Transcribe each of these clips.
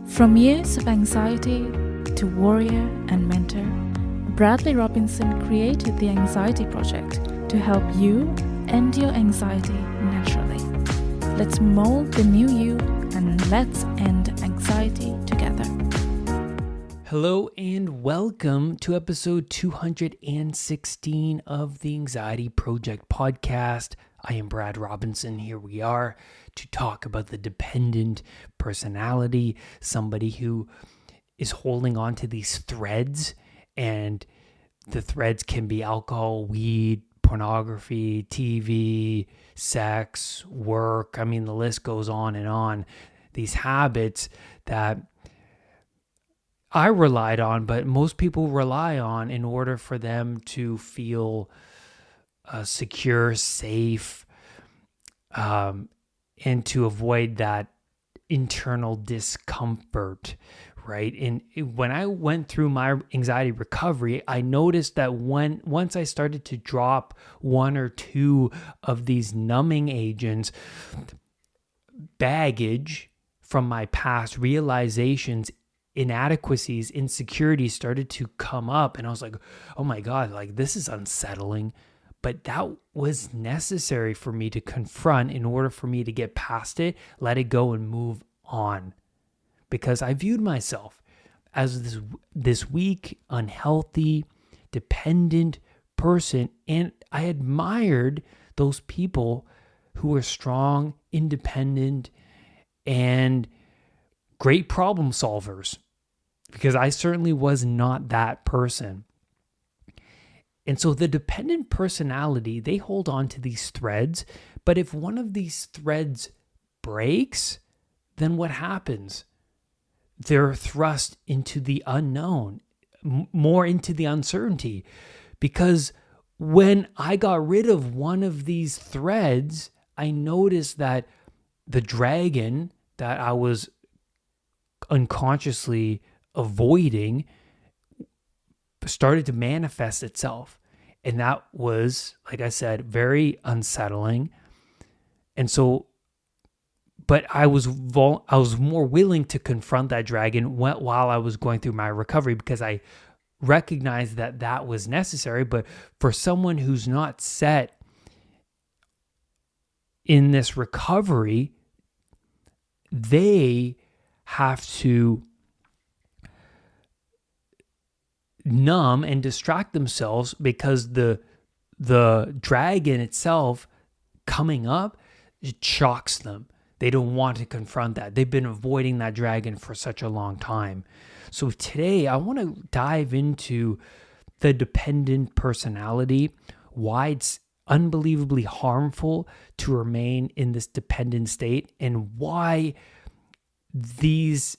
From years of anxiety to warrior and mentor, Bradley Robinson created the Anxiety Project to help you end your anxiety naturally. Let's mold the new you and let's end anxiety together. Hello and welcome to episode 216 of the Anxiety Project podcast. I am Brad Robinson. Here we are to talk about the dependent personality, somebody who is holding on to these threads, and the threads can be alcohol, weed, pornography, TV, sex, work. I mean, the list goes on and on. These habits that I relied on, but most people rely on in order for them to feel secure, safe, and to avoid that internal discomfort, right? And when I went through my anxiety recovery, I noticed that once I started to drop one or two of these numbing agents, baggage from my past, realizations, inadequacies, insecurities started to come up, and I was like, oh my God, like this is unsettling. But that was necessary for me to confront in order for me to get past it, let it go, and move on. Because I viewed myself as this weak, unhealthy, dependent person, and I admired those people who were strong, independent, and great problem solvers, because I certainly was not that person. And so the dependent personality, they hold on to these threads, but if one of these threads breaks, then what happens? They're thrust into the unknown, more into the uncertainty, because when I got rid of one of these threads, I noticed that the dragon that I was unconsciously avoiding started to manifest itself. And that was, like I said, very unsettling. And so, but I was more willing to confront that dragon while I was going through my recovery, because I recognized that that was necessary. But for someone who's not set in this recovery, they have to numb and distract themselves, because the dragon itself coming up, it shocks them. They don't want to confront that. They've been avoiding that dragon for such a long time. So today I want to dive into the dependent personality, why it's unbelievably harmful to remain in this dependent state, and why these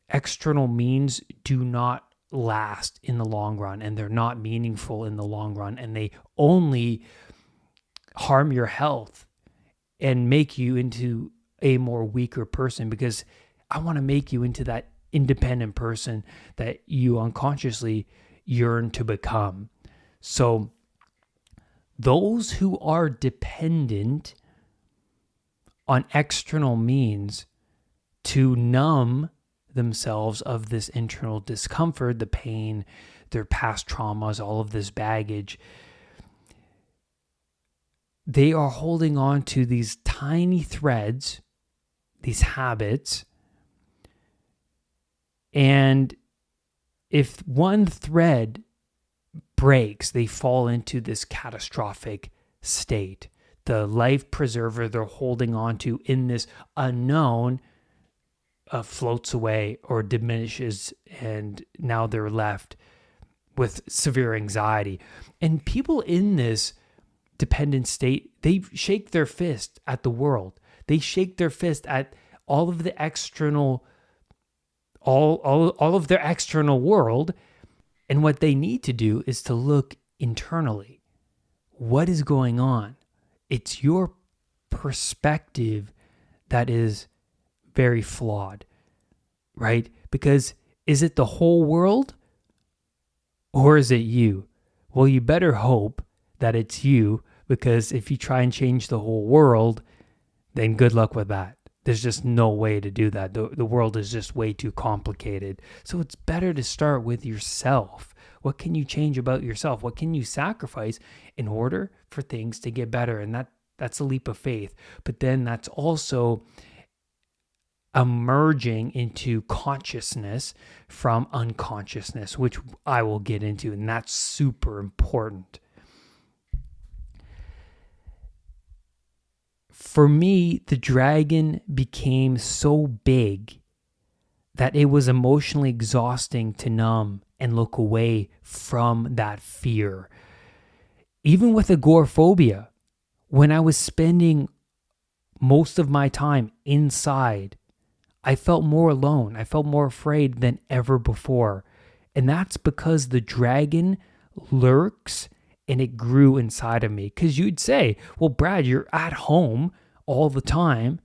external means do not last in the long run, and they're not meaningful in the long run, and they only harm your health and make you into a more weaker person, because I want to make you into that independent person that you unconsciously yearn to become. So those who are dependent on external means to numb themselves of this internal discomfort, the pain, their past traumas, all of this baggage, they are holding on to these tiny threads, these habits. And if one thread breaks, they fall into this catastrophic state. The life preserver they're holding on to in this unknown floats away or diminishes, and now they're left with severe anxiety. And people in this dependent state, they shake their fist at the world. They shake their fist at all of the external, all of their external world. And what they need to do is to look internally. What is going on? It's your perspective that is very flawed, right? Because is it the whole world or is it you? Well, you better hope that it's you, because if you try and change the whole world, then good luck with that. There's just no way to do that. The world is just way too complicated. So it's better to start with yourself. What can you change about yourself? What can you sacrifice in order for things to get better? And that's a leap of faith. But then that's also emerging into consciousness from unconsciousness, which I will get into, and that's super important. For me, the dragon became so big that it was emotionally exhausting to numb and look away from that fear. Even with agoraphobia, when I was spending most of my time inside, I felt more alone. I felt more afraid than ever before. And that's because the dragon lurks and it grew inside of me. Because you'd say, well, Brad, you're at home all the time.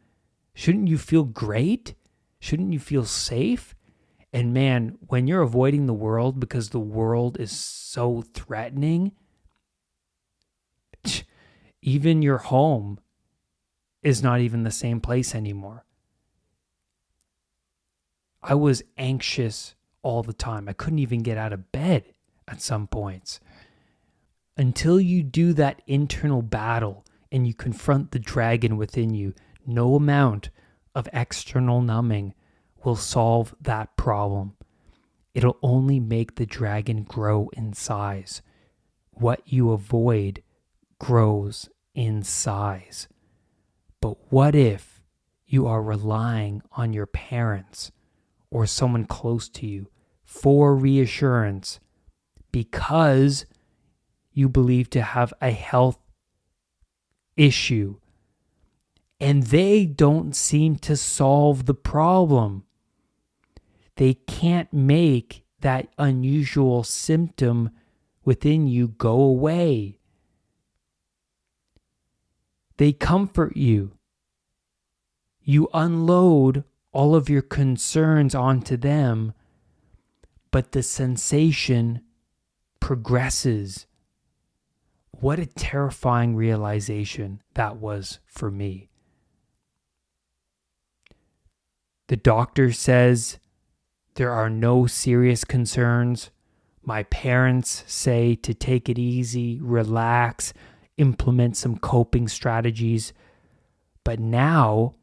Shouldn't you feel great? Shouldn't you feel safe? And man, when you're avoiding the world because the world is so threatening, even your home is not even the same place anymore. I was anxious all the time. I couldn't even get out of bed at some points. Until you do that internal battle and you confront the dragon within you, no amount of external numbing will solve that problem. It'll only make the dragon grow in size. What you avoid grows in size. But what if you are relying on your parents or someone close to you for reassurance because you believe to have a health issue and they don't seem to solve the problem? They can't make that unusual symptom within you go away. They comfort you. You unload all of your concerns onto them, but the sensation progresses. What a terrifying realization that was for me. The doctor says there are no serious concerns. My parents say to take it easy, relax, implement some coping strategies. But now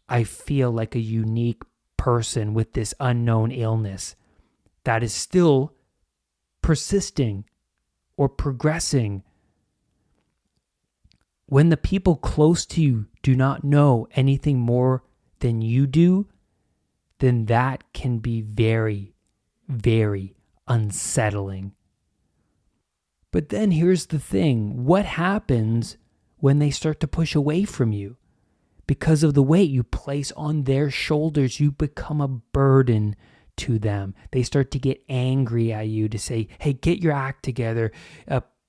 I feel like a unique person with this unknown illness that is still persisting or progressing. When the people close to you do not know anything more than you do, then that can be very, very unsettling. But then here's the thing. What happens when they start to push away from you? Because of the weight you place on their shoulders, you become a burden to them. They start to get angry at you to say, hey, get your act together,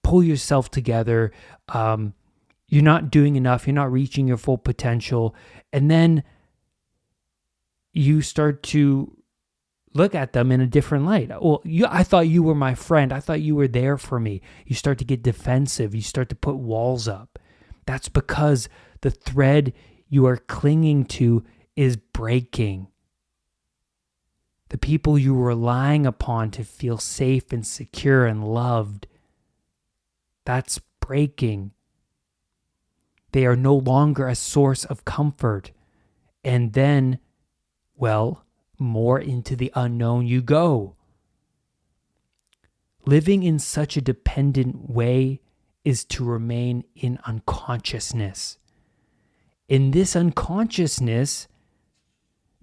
pull yourself together. You're not doing enough. You're not reaching your full potential. And then you start to look at them in a different light. Well, I thought you were my friend. I thought you were there for me. You start to get defensive. You start to put walls up. That's because the thread you are clinging to is breaking. The people you were relying upon to feel safe and secure and loved, that's breaking. They are no longer a source of comfort. And then, well, more into the unknown you go. Living in such a dependent way is to remain in unconsciousness. In this unconsciousness,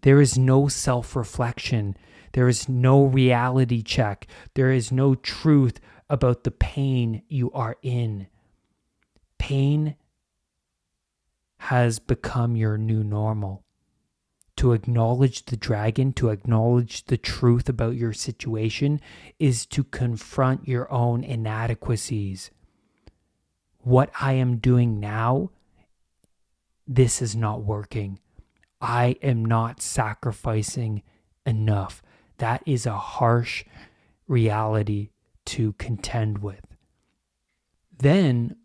there is no self-reflection. There is no reality check. There is no truth about the pain you are in. Pain has become your new normal. To acknowledge the dragon, to acknowledge the truth about your situation, is to confront your own inadequacies. What I am doing now, this is not working. I am not sacrificing enough. That is a harsh reality to contend with. Then,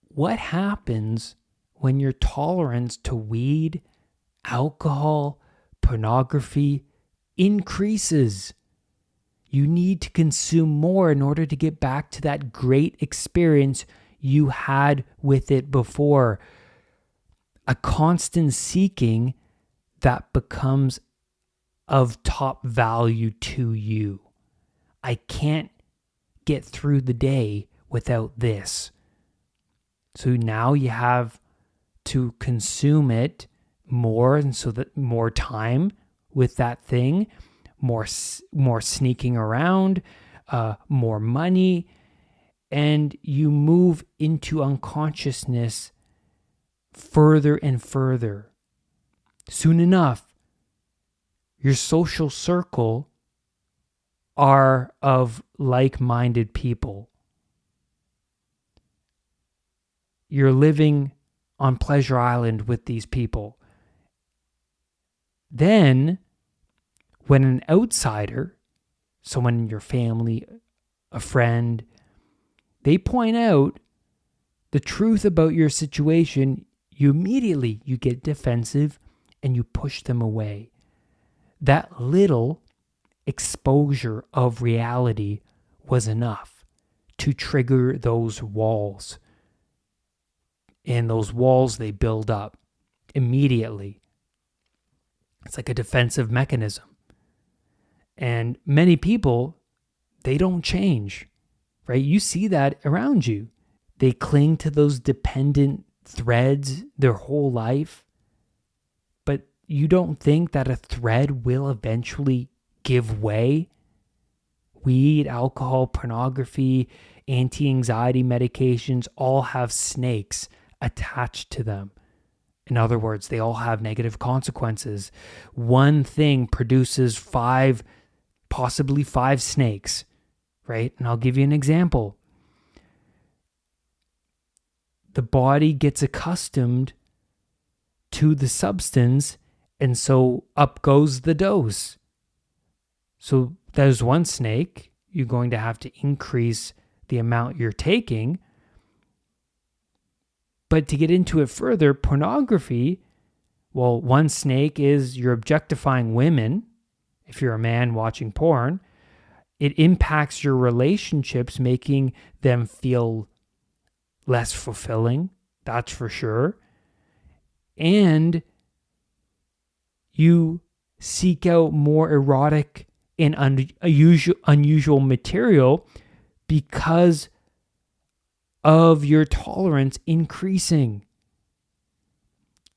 what happens when your tolerance to weed, alcohol, pornography increases. You need to consume more in order to get back to that great experience you had with it before. A constant seeking that becomes of top value to you. I can't get through the day without this. So now you have to consume it more, and so that more time with that thing, more sneaking around, more money, and you move into unconsciousness further and further. Soon enough, your social circle are of like-minded people. You're living on Pleasure Island with these people. Then, when an outsider, someone in your family, a friend, they point out the truth about your situation, you get defensive and you push them away. That little exposure of reality was enough to trigger those walls. And those walls, they build up immediately. It's like a defensive mechanism. And many people, they don't change, right? You see that around you. They cling to those dependent threads their whole life. But you don't think that a thread will eventually give way? Weed, alcohol, pornography, anti-anxiety medications all have snakes attached to them. In other words, they all have negative consequences. One thing produces possibly five snakes, right? And I'll give you an example. The body gets accustomed to the substance, and so up goes the dose. So there's one snake. You're going to have to increase the amount you're taking. But to get into it further, pornography, well, one snake is you're objectifying women. If you're a man watching porn, it impacts your relationships, making them feel less fulfilling. That's for sure. And you seek out more erotic and unusual material because of your tolerance increasing.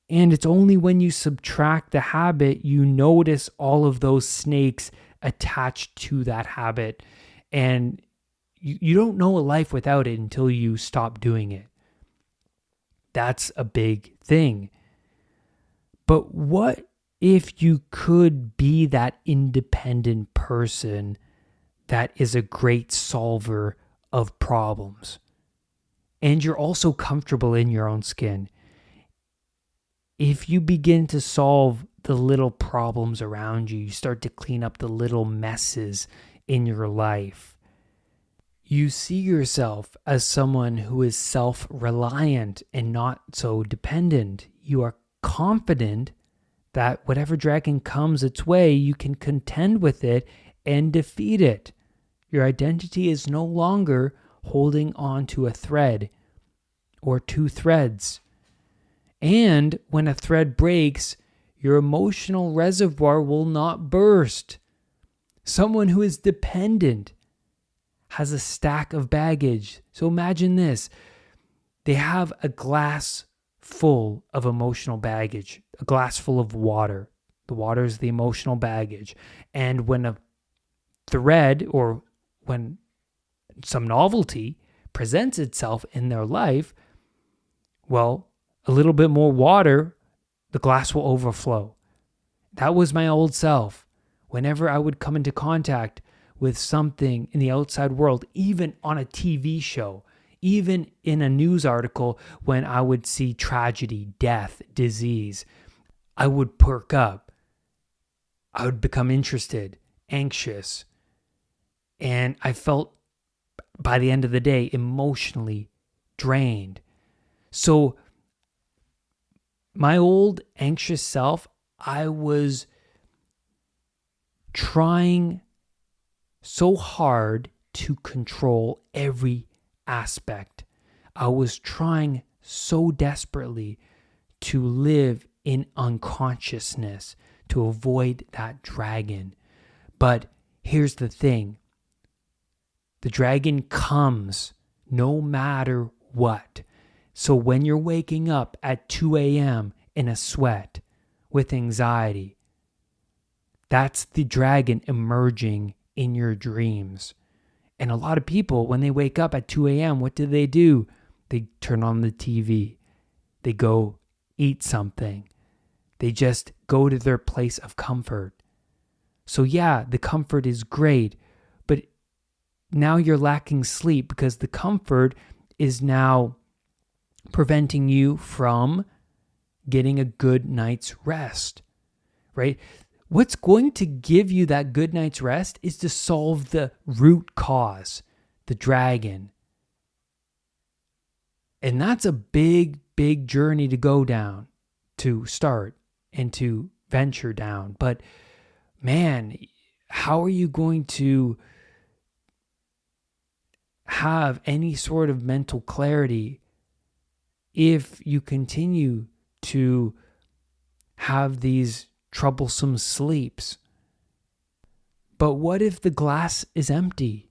And it's only when you subtract the habit, you notice all of those snakes attached to that habit. And you don't know a life without it until you stop doing it. That's a big thing. But what if you could be that independent person that is a great solver of problems? And you're also comfortable in your own skin. If you begin to solve the little problems around you, you start to clean up the little messes in your life. You see yourself as someone who is self-reliant and not so dependent. You are confident that whatever dragon comes its way, you can contend with it and defeat it. Your identity is no longer holding on to a thread or two threads. And when a thread breaks, your emotional reservoir will not burst. Someone who is dependent has a stack of baggage. So imagine this. They have a glass full of emotional baggage, a glass full of water. The water is the emotional baggage. And when a thread or when some novelty presents itself in their life, well, a little bit more water, the glass will overflow. That was my old self. Whenever I would come into contact with something in the outside world, even on a TV show, even in a news article, when I would see tragedy, death, disease, I would perk up. I would become interested, anxious. And I felt, by the end of the day, emotionally drained. So my old anxious self, I was trying so hard to control every aspect. I was trying so desperately to live in unconsciousness to avoid that dragon. But here's the thing. The dragon comes no matter what. So when you're waking up at 2 a.m. in a sweat with anxiety, that's the dragon emerging in your dreams. And a lot of people, when they wake up at 2 a.m., what do? They turn on the TV. They go eat something. They just go to their place of comfort. So yeah, the comfort is great, but now you're lacking sleep because the comfort is now preventing you from getting a good night's rest, right? What's going to give you that good night's rest is to solve the root cause, the dragon. And that's a big, big journey to go down, to start and to venture down. But man, how are you going to have any sort of mental clarity if you continue to have these troublesome sleeps? But what if the glass is empty?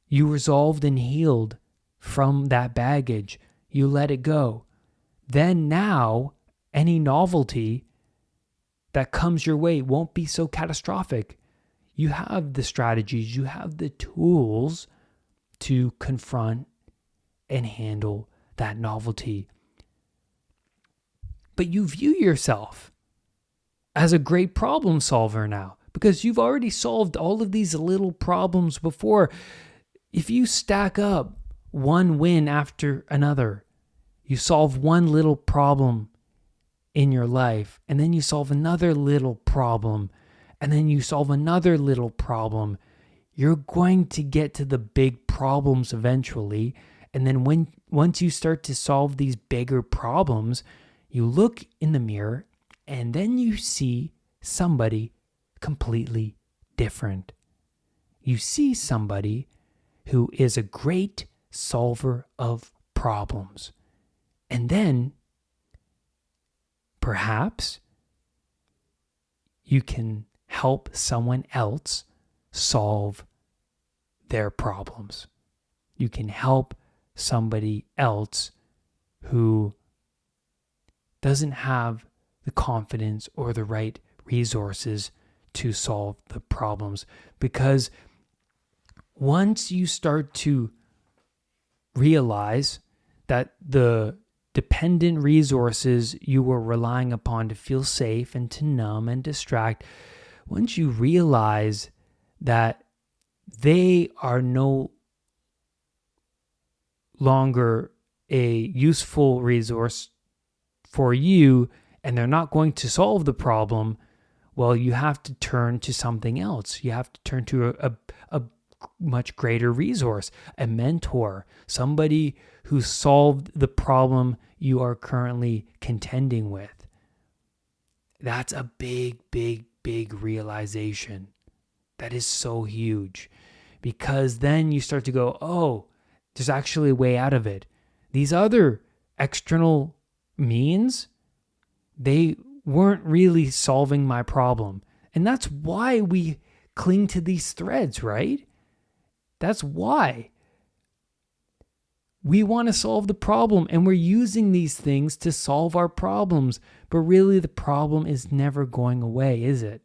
You resolved and healed from that baggage. You let it go. Then now, any novelty that comes your way won't be so catastrophic. You have the strategies, you have the tools to confront and handle that novelty. But you view yourself as a great problem solver now because you've already solved all of these little problems before. If you stack up one win after another, you solve one little problem in your life, and then you solve another little problem, and then you solve another little problem, you're going to get to the big problems eventually. And then once you start to solve these bigger problems, you look in the mirror and then you see somebody completely different. You see somebody who is a great solver of problems. And then perhaps you can help someone else solve their problems. You can help somebody else who doesn't have the confidence or the right resources to solve the problems. Because once you start to realize that the dependent resources you were relying upon to feel safe and to numb and distract, once you realize that they are no longer a useful resource for you and they're not going to solve the problem, well, you have to turn to something else. You have to turn to a much greater resource, a mentor, somebody who solved the problem you are currently contending with. That's a big, big, big realization. That is so huge, because then you start to go, oh, there's actually a way out of it. These other external means, they weren't really solving my problem. And that's why we cling to these threads, right? That's why we want to solve the problem, and we're using these things to solve our problems. But really, the problem is never going away, is it?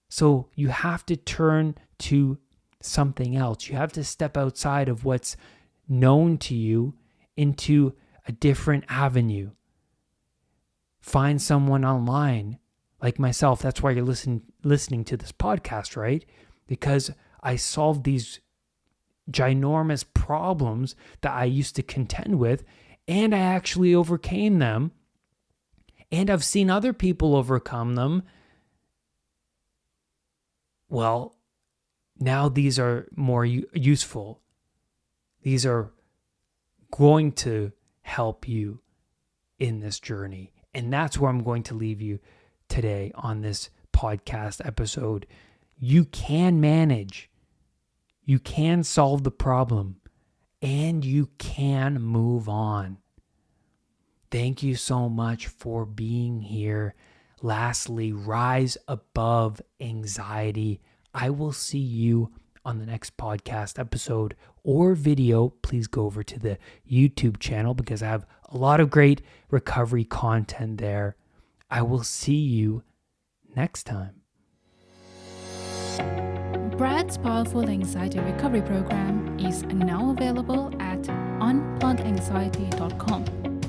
So you have to turn to something else. You have to step outside of what's known to you into a different avenue. Find someone online like myself. That's why you're listening to this podcast, right? Because I solved these ginormous problems that I used to contend with, and I actually overcame them. And I've seen other people overcome them. Well, now these are more useful. These are going to help you in this journey. And that's where I'm going to leave you today on this podcast episode. You can manage, you can solve the problem, and you can move on. Thank you so much for being here. Lastly, rise above anxiety. I will see you on the next podcast episode or video. Please go over to the YouTube channel because I have a lot of great recovery content there. I will see you next time. Brad's powerful anxiety recovery program is now available at unpluganxiety.com.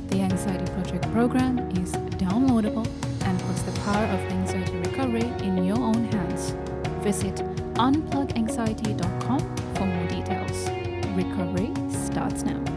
The Anxiety Project program is downloadable and puts the power of anxiety recovery in your own hands. Visit unpluganxiety.com for more details. Recovery starts now.